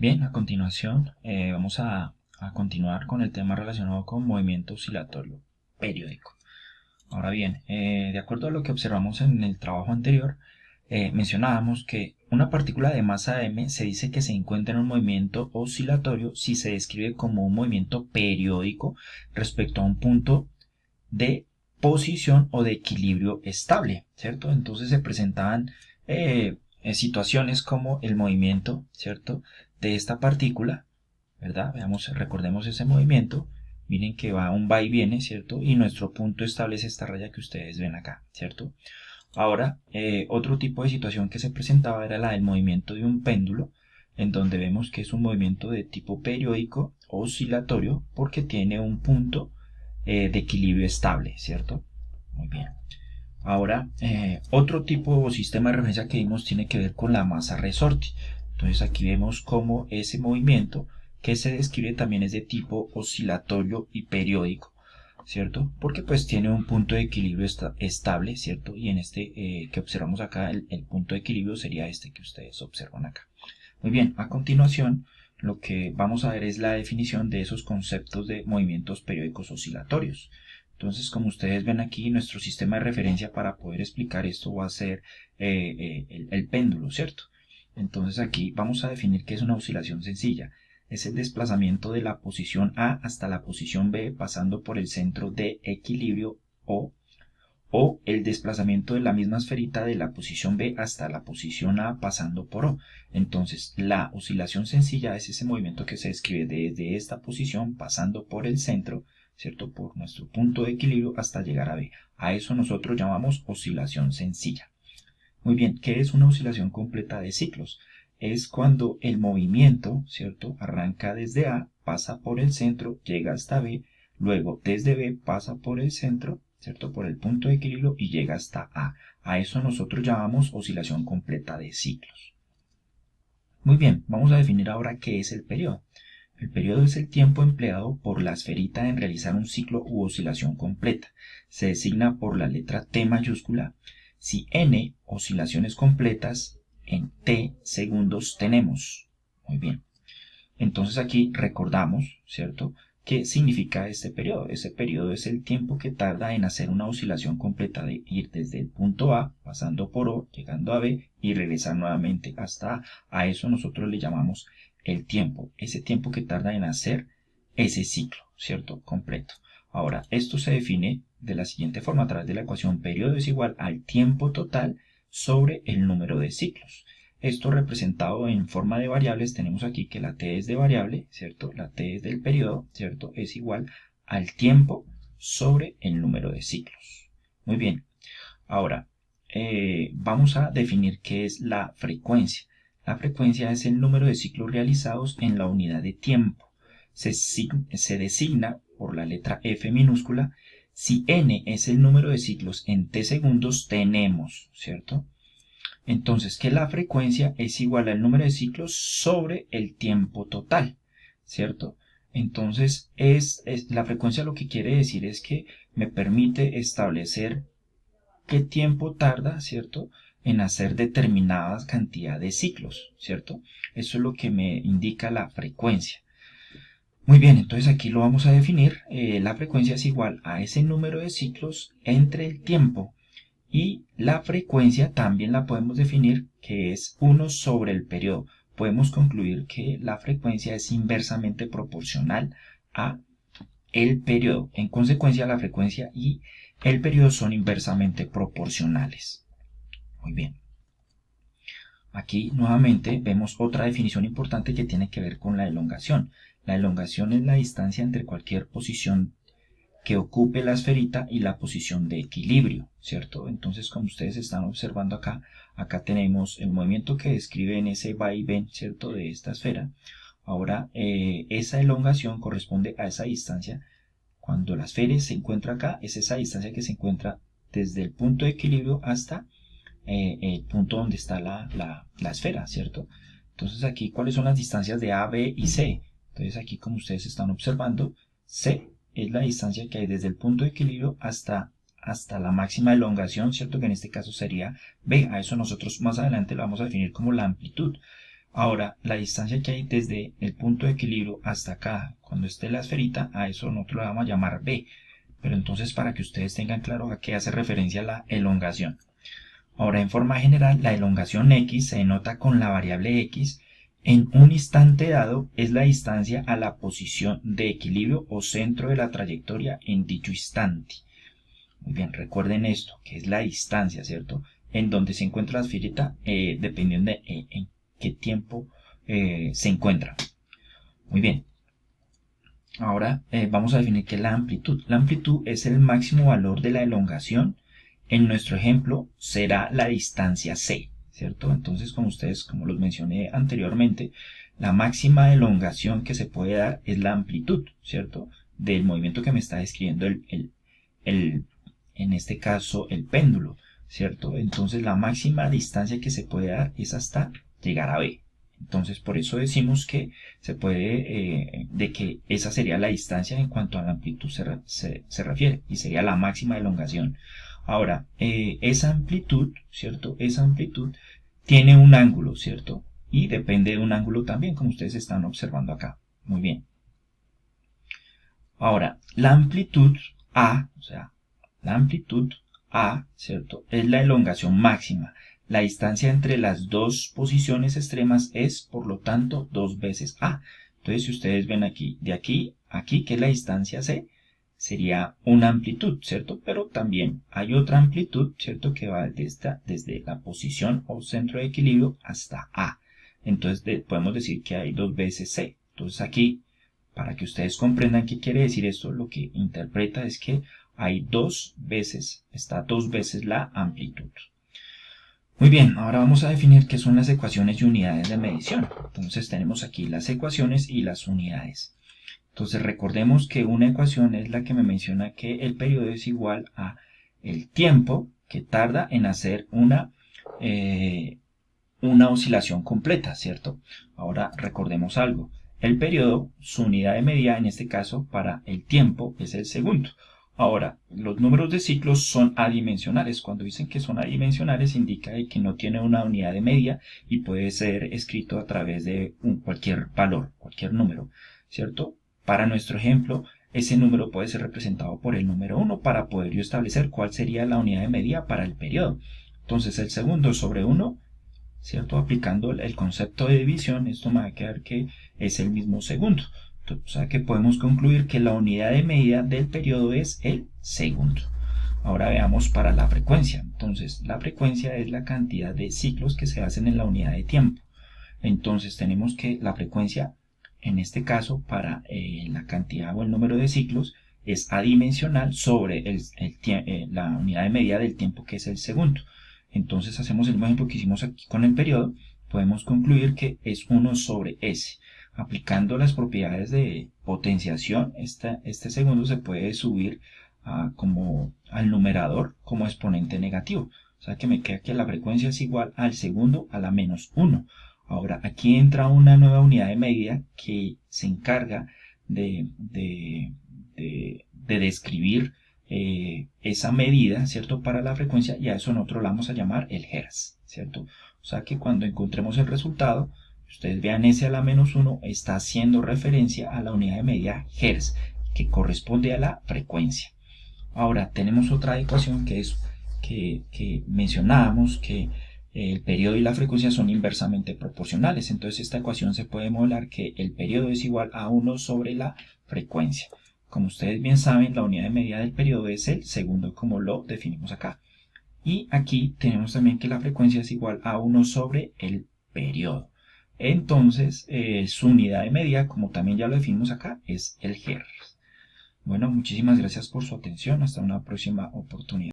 Bien, a continuación vamos a continuar con el tema relacionado con movimiento oscilatorio periódico. Ahora bien, de acuerdo a lo que observamos en el trabajo anterior, mencionábamos que una partícula de masa m se dice que se encuentra en un movimiento oscilatorio si se describe como un movimiento periódico respecto a un punto de posición o de equilibrio estable, ¿cierto? Entonces se presentaban situaciones como el movimiento, ¿cierto? De esta partícula, ¿verdad? Veamos, recordemos ese movimiento. Miren que va y viene, ¿cierto? Y nuestro punto estable es esta raya que ustedes ven acá, ¿cierto? Ahora, otro tipo de situación que se presentaba era la del movimiento de un péndulo, en donde vemos que es un movimiento de tipo periódico oscilatorio porque tiene un punto de equilibrio estable, ¿cierto? Muy bien. Ahora, otro tipo o sistema de referencia que vimos tiene que ver con la masa resorte. Entonces aquí vemos cómo ese movimiento que se describe también es de tipo oscilatorio y periódico, ¿cierto? Porque pues tiene un punto de equilibrio estable, ¿cierto? Y en este que observamos acá, el punto de equilibrio sería este que ustedes observan acá. Muy bien, a continuación lo que vamos a ver es la definición de esos conceptos de movimientos periódicos oscilatorios. Entonces, como ustedes ven aquí, nuestro sistema de referencia para poder explicar esto va a ser el péndulo, ¿cierto? Entonces aquí vamos a definir qué es una oscilación sencilla. Es el desplazamiento de la posición A hasta la posición B pasando por el centro de equilibrio o el desplazamiento de la misma esferita de la posición B hasta la posición A pasando por O. Entonces, la oscilación sencilla es ese movimiento que se describe desde esta posición pasando por el centro, ¿cierto? Por nuestro punto de equilibrio hasta llegar a B. A eso nosotros llamamos oscilación sencilla. Muy bien, ¿qué es una oscilación completa de ciclos? Es cuando el movimiento, ¿cierto? Arranca desde A, pasa por el centro, llega hasta B, luego desde B pasa por el centro, ¿cierto? Por el punto de equilibrio y llega hasta A. A eso nosotros llamamos oscilación completa de ciclos. Muy bien, vamos a definir ahora qué es el periodo. El periodo es el tiempo empleado por la esferita en realizar un ciclo u oscilación completa. Se designa por la letra T mayúscula. Si n oscilaciones completas en t segundos tenemos. Muy bien. Entonces aquí recordamos, ¿cierto? ¿Qué significa este periodo? Este periodo es el tiempo que tarda en hacer una oscilación completa de ir desde el punto A, pasando por O, llegando a B y regresar nuevamente hasta A. A eso nosotros le llamamos el tiempo, ese tiempo que tarda en hacer ese ciclo, ¿cierto? Completo. Ahora, esto se define de la siguiente forma, a través de la ecuación periodo es igual al tiempo total sobre el número de ciclos. Esto representado en forma de variables, tenemos aquí que la t es de variable, ¿cierto? La t es del periodo, ¿cierto? Es igual al tiempo sobre el número de ciclos. Muy bien. Ahora, vamos a definir qué es la frecuencia. La frecuencia es el número de ciclos realizados en la unidad de tiempo. Se designa por la letra F minúscula. Si n es el número de ciclos en t segundos, tenemos, ¿cierto? Entonces, que la frecuencia es igual al número de ciclos sobre el tiempo total, ¿cierto? Entonces, la frecuencia lo que quiere decir es que me permite establecer qué tiempo tarda, ¿cierto? En hacer determinada cantidad de ciclos, ¿cierto? Eso es lo que me indica la frecuencia. Muy bien, entonces aquí lo vamos a definir. La frecuencia es igual a ese número de ciclos entre el tiempo. Y la frecuencia también la podemos definir que es 1 sobre el periodo. Podemos concluir que la frecuencia es inversamente proporcional a el periodo. En consecuencia, la frecuencia y el periodo son inversamente proporcionales. Muy bien. Aquí nuevamente vemos otra definición importante que tiene que ver con la elongación. La elongación es la distancia entre cualquier posición que ocupe la esferita y la posición de equilibrio, ¿cierto? Entonces, como ustedes están observando acá, acá tenemos el movimiento que describe en ese va y ven, ¿cierto? De esta esfera. Ahora, esa elongación corresponde a esa distancia. Cuando la esfera se encuentra acá, es esa distancia que se encuentra desde el punto de equilibrio hasta el punto donde está la esfera, ¿cierto? Entonces aquí, ¿cuáles son las distancias de A, B y C? Entonces aquí, como ustedes están observando, C es la distancia que hay desde el punto de equilibrio hasta la máxima elongación, ¿cierto? Que en este caso sería B. A eso nosotros más adelante lo vamos a definir como la amplitud. Ahora, la distancia que hay desde el punto de equilibrio hasta acá, cuando esté la esferita, a eso nosotros lo vamos a llamar b. Pero entonces, para que ustedes tengan claro a qué hace referencia la elongación. Ahora, en forma general, la elongación x se denota con la variable x. En un instante dado es la distancia a la posición de equilibrio o centro de la trayectoria en dicho instante. Muy bien, recuerden esto, que es la distancia, ¿cierto? En donde se encuentra la esferita, dependiendo de en qué tiempo se encuentra. Muy bien. Ahora vamos a definir qué es la amplitud. La amplitud es el máximo valor de la elongación. En nuestro ejemplo será la distancia c, ¿cierto? Entonces, como los mencioné anteriormente, la máxima elongación que se puede dar es la amplitud, ¿cierto? Del movimiento que me está describiendo en este caso, el péndulo, ¿cierto? Entonces, la máxima distancia que se puede dar es hasta llegar a b. Entonces, por eso decimos que se puede, de que esa sería la distancia en cuanto a la amplitud se refiere, y sería la máxima elongación. Ahora, esa amplitud, ¿cierto? Esa amplitud tiene un ángulo, ¿cierto? Y depende de un ángulo también, como ustedes están observando acá. Muy bien. Ahora, la amplitud A, o sea, la amplitud A, ¿cierto? Es la elongación máxima. La distancia entre las dos posiciones extremas es, por lo tanto, 2 veces A. Entonces, si ustedes ven aquí, de aquí a aquí, que es la distancia C, sería una amplitud, ¿cierto? Pero también hay otra amplitud, ¿cierto? Que va desde la posición o centro de equilibrio hasta A. Entonces, podemos decir que hay 2 veces C. Entonces, aquí, para que ustedes comprendan qué quiere decir esto, lo que interpreta es que hay 2 veces, está 2 veces la amplitud. Muy bien, ahora vamos a definir qué son las ecuaciones y unidades de medición. Entonces tenemos aquí las ecuaciones y las unidades. Entonces recordemos que una ecuación es la que me menciona que el periodo es igual a el tiempo que tarda en hacer una oscilación completa, ¿cierto? Ahora recordemos algo. El periodo, su unidad de medida en este caso para el tiempo es el segundo. Ahora, los números de ciclos son adimensionales. Cuando dicen que son adimensionales indica que no tiene una unidad de medida y puede ser escrito a través de cualquier valor, cualquier número, ¿cierto? Para nuestro ejemplo, ese número puede ser representado por el número 1 para poder yo establecer cuál sería la unidad de medida para el periodo. Entonces, el segundo sobre 1, ¿cierto? Aplicando el concepto de división, esto me va a quedar que es el mismo segundo. O sea que podemos concluir que la unidad de medida del periodo es el segundo. Ahora veamos para la frecuencia. Entonces, la frecuencia es la cantidad de ciclos que se hacen en la unidad de tiempo. Entonces, tenemos que la frecuencia, en este caso, para la cantidad o el número de ciclos, es adimensional sobre la unidad de medida del tiempo, que es el segundo. Entonces hacemos el mismo ejemplo que hicimos aquí con el periodo, podemos concluir que es 1 sobre s. Aplicando las propiedades de potenciación, este segundo se puede subir como al numerador como exponente negativo. O sea que me queda que la frecuencia es igual al segundo a la menos 1. Ahora aquí entra una nueva unidad de medida que se encarga de describir esa medida, ¿cierto? Para la frecuencia, y a eso nosotros la vamos a llamar el hertz, ¿cierto? O sea que cuando encontremos el resultado, ustedes vean s a la menos 1 está haciendo referencia a la unidad de medida hertz, que corresponde a la frecuencia. Ahora tenemos otra ecuación que es que mencionábamos que el periodo y la frecuencia son inversamente proporcionales. Entonces esta ecuación se puede modelar que el periodo es igual a 1 sobre la frecuencia. Como ustedes bien saben, la unidad de medida del periodo es el segundo, como lo definimos acá. Y aquí tenemos también que la frecuencia es igual a 1 sobre el periodo. Entonces, su unidad de medida, como también ya lo definimos acá, es el hertz. Bueno, muchísimas gracias por su atención. Hasta una próxima oportunidad.